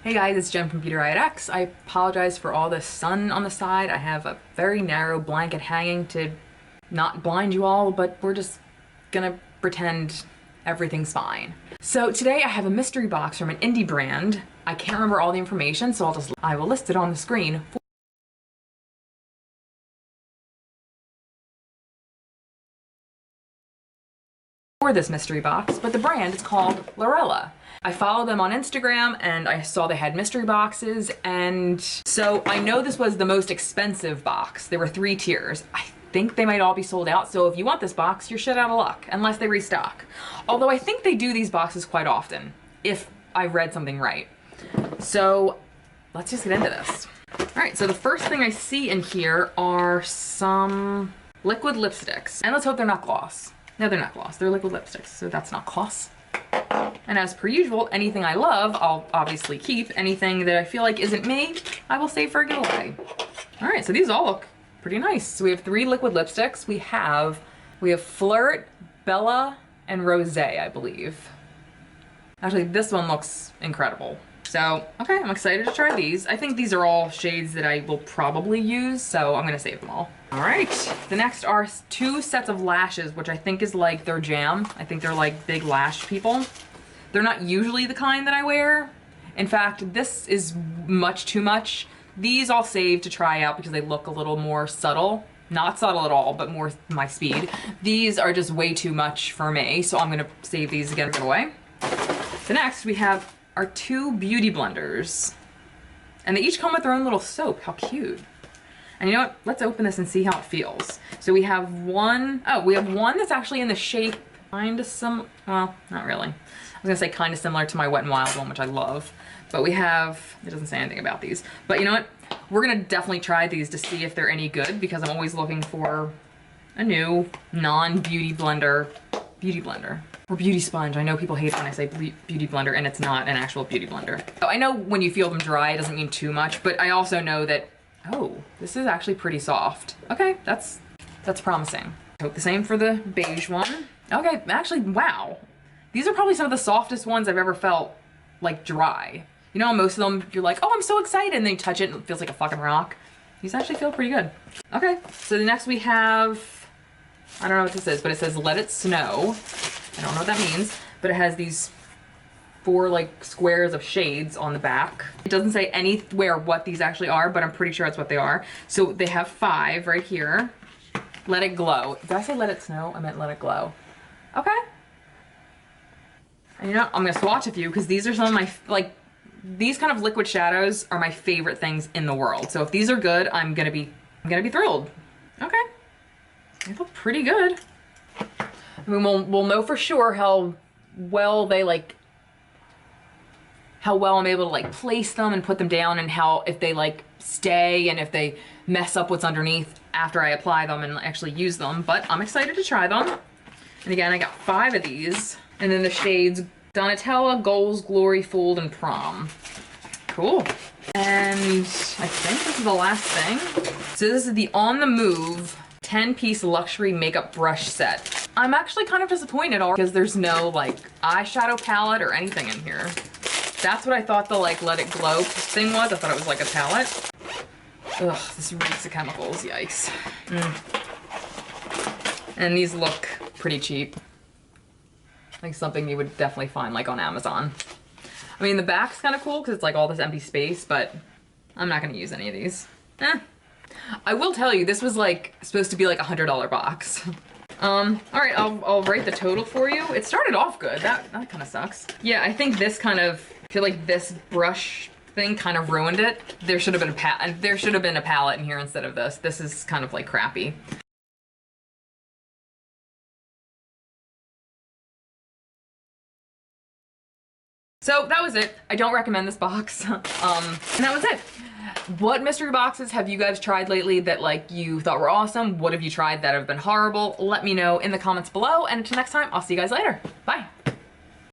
Hey guys, it's Jen from beautyriotx. I apologize for all the sun on the side. I have a very narrow blanket hanging to not blind you all, but we're just gonna pretend everything's fine. So today I have a mystery box from an indie brand. I can't remember all the information, so I will list it on the screen. For this mystery box, but the brand is called Lurella. I follow them on Instagram and I saw they had mystery boxes, and so I know this was the most expensive box. There were 3 tiers. I think they might all be sold out, so if you want this box, you're shit out of luck, unless they restock. Although I think they do these boxes quite often, if I read something right. So let's just get into this. All right, so the first thing I see in here are some liquid lipsticks, and let's hope they're not gloss. No, they're not gloss. They're liquid lipsticks, so that's not gloss. And as per usual, anything I love, I'll obviously keep. Anything that I feel like isn't me, I will save for a giveaway. All right, so these all look pretty nice. So we have 3 liquid lipsticks. We have Flirt, Bella, and Rosé, I believe. Actually, this one looks incredible. So, okay, I'm excited to try these. I think these are all shades that I will probably use, so I'm gonna save them all. All right, the next are 2 sets of lashes, which I think is like their jam. I think they're like big lash people. They're not usually the kind that I wear. In fact, this is much too much. These I'll save to try out because they look a little more subtle. Not subtle at all, but more my speed. These are just way too much for me, so I'm gonna save these again for giveaway. The next we have our 2 beauty blenders. And they each come with their own little soap. How cute. And you know what? Let's open this and see how it feels. So we have one that's actually in the shape kind of well, not really. I was gonna say kind of similar to my Wet n Wild one, which I love. But we have, it doesn't say anything about these. But you know what? We're gonna definitely try these to see if they're any good, because I'm always looking for a new non-beauty blender. Or beauty sponge. I know people hate it when I say beauty blender, and it's not an actual beauty blender. So I know when you feel them dry, it doesn't mean too much, but I also know that, oh, this is actually pretty soft. Okay, that's promising. I hope the same for the beige one. Okay, actually, wow. These are probably some of the softest ones I've ever felt, like, dry. You know, most of them, you're like, oh, I'm so excited, and then you touch it and it feels like a fucking rock. These actually feel pretty good. Okay, so the next we have, I don't know what this is, but it says Let It Snow. I don't know what that means, but it has these 4 like squares of shades on the back. It doesn't say anywhere what these actually are, but I'm pretty sure that's what they are. So they have 5 right here. Let It Glow. Did I say Let It Snow? I meant Let It Glow. Okay. And you know what? I'm gonna swatch a few because these are some of my, like, these kind of liquid shadows are my favorite things in the world. So if these are good, I'm gonna be thrilled. Okay. They look pretty good. I mean, we'll know for sure how well I'm able to like place them and put them down, and how if they like stay and if they mess up what's underneath after I apply them and actually use them. But I'm excited to try them. And again, I got 5 of these, and then the shades Donatella, Goals, Glory, Fooled, and Prom. Cool. And I think this is the last thing. So this is the On the Move 10-piece luxury makeup brush set. I'm actually kind of disappointed because there's no like eyeshadow palette or anything in here. That's what I thought the like Let It Glow thing was. I thought it was like a palette. Ugh, this reeks of chemicals, yikes. And these look pretty cheap. Like something you would definitely find like on Amazon. I mean, the back's kind of cool because it's like all this empty space, but I'm not gonna use any of these. I will tell you, this was like supposed to be like a $100 box. All right, I'll write the total for you. It started off good. That kind of sucks. Yeah, I think this kind of, I feel like this brush thing kind of ruined it. There should have been a palette in here instead of this. This is kind of like crappy. So that was it. I don't recommend this box. And that was it. What mystery boxes have you guys tried lately that like you thought were awesome? What have you tried that have been horrible? Let me know in the comments below, and until next time, I'll see you guys later. Bye.